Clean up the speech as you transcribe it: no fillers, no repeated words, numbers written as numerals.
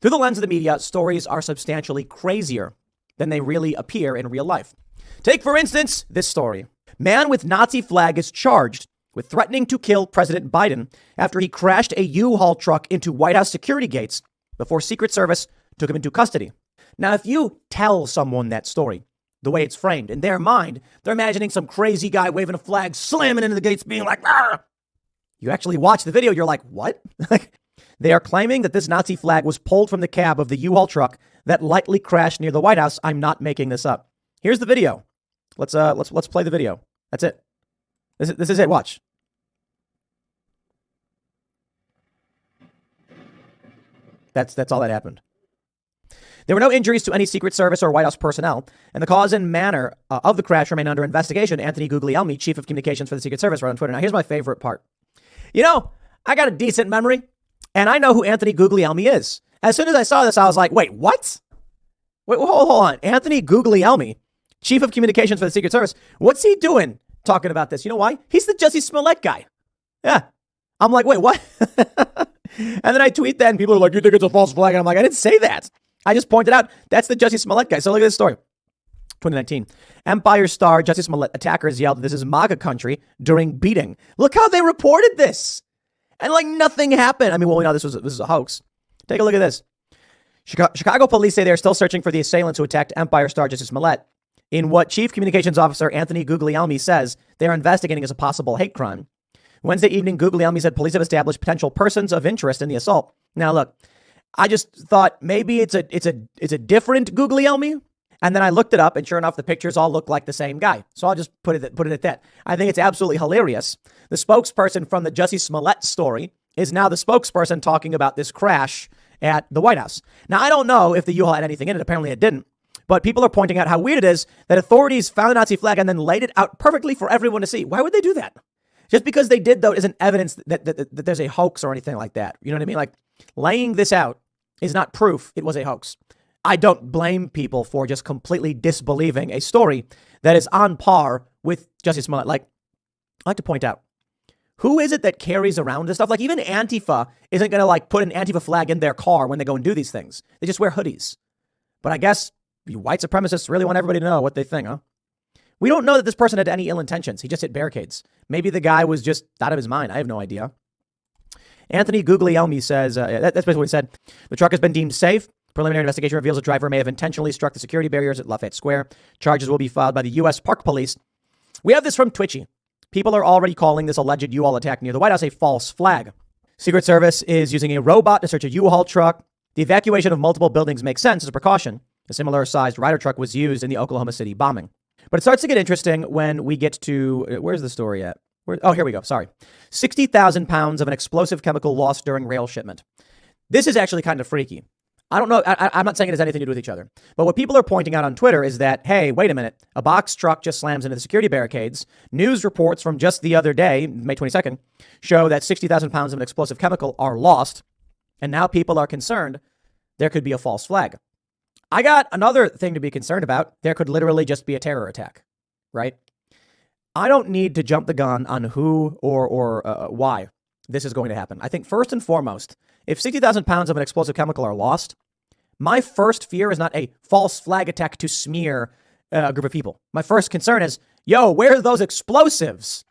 Through the lens of the media, stories are substantially crazier than they really appear in real life. Take, for instance, this story. Man with Nazi flag is charged with threatening to kill President Biden after he crashed a U-Haul truck into White House security gates before Secret Service took him into custody. Now, if you tell someone that story, the way it's framed, in their mind, they're imagining some crazy guy waving a flag, slamming into the gates, being like, "Arr!" You actually watch the video, you're like, what? They are claiming that this Nazi flag was pulled from the cab of the U-Haul truck that likely crashed near the White House. I'm not making this up. Here's the video. Let's play the video. That's it. This is it. Watch. That's all that happened. There were no injuries to any Secret Service or White House personnel, and the cause and manner of the crash remain under investigation. Anthony Guglielmi, chief of communications for the Secret Service, wrote on Twitter. Now, here's my favorite part. You know, I got a decent memory, and I know who Anthony Guglielmi is. As soon as I saw this, I was like, wait, what? Wait, hold on. Anthony Guglielmi, chief of communications for the Secret Service. What's he doing talking about this? You know why? He's the Jussie Smollett guy. Yeah. I'm like, wait, what? And then I tweet that and people are like, you think it's a false flag? And I'm like, I didn't say that. I just pointed out that's the Jussie Smollett guy. So look at this story. 2019. Empire star Jussie Smollett attackers yelled, "This is MAGA country" during beating. Look how they reported this. And like nothing happened. I mean, well, we know this is a hoax. Take a look at this. Chicago police say they're still searching for the assailants who attacked Empire star Jussie Smollett in what Chief Communications Officer Anthony Guglielmi says they are investigating as a possible hate crime. Wednesday evening, Guglielmi said police have established potential persons of interest in the assault. Now, look, I just thought maybe it's a different Guglielmi. And then I looked it up, and sure enough, the pictures all look like the same guy. So I'll just put it at that. I think it's absolutely hilarious. The spokesperson from the Jussie Smollett story is now the spokesperson talking about this crash at the White House. Now, I don't know if the U-Haul had anything in it. Apparently it didn't. But people are pointing out how weird it is that authorities found the Nazi flag and then laid it out perfectly for everyone to see. Why would they do that? Just because they did, though, isn't evidence that there's a hoax or anything like that. You know what I mean? Like, laying this out is not proof it was a hoax. I don't blame people for just completely disbelieving a story that is on par with Jussie Smollett. Like, I like to point out, who is it that carries around this stuff? Like, even Antifa isn't going to, like, put an Antifa flag in their car when they go and do these things. They just wear hoodies. But I guess you white supremacists really want everybody to know what they think, huh? We don't know that this person had any ill intentions. He just hit barricades. Maybe the guy was just out of his mind. I have no idea. Anthony Guglielmi says, that's basically what he said. The truck has been deemed safe. Preliminary investigation reveals the driver may have intentionally struck the security barriers at Lafayette Square. Charges will be filed by the U.S. Park Police. We have this from Twitchy. People are already calling this alleged U-Haul attack near the White House a false flag. Secret Service is using a robot to search a U-Haul truck. The evacuation of multiple buildings makes sense as a precaution. A similar sized Ryder truck was used in the Oklahoma City bombing. But it starts to get interesting when we get to, where's the story at? Here we go. Sorry. 60,000 pounds of an explosive chemical lost during rail shipment. This is actually kind of freaky. I don't know. I'm not saying it has anything to do with each other. But what people are pointing out on Twitter is that, hey, wait a minute. A box truck just slams into the security barricades. News reports from just the other day, May 22nd, show that 60,000 pounds of an explosive chemical are lost. And now people are concerned there could be a false flag. I got another thing to be concerned about. There could literally just be a terror attack, right? I don't need to jump the gun on who or why this is going to happen. I think first and foremost, if 60,000 pounds of an explosive chemical are lost, my first fear is not a false flag attack to smear a group of people. My first concern is, where are those explosives?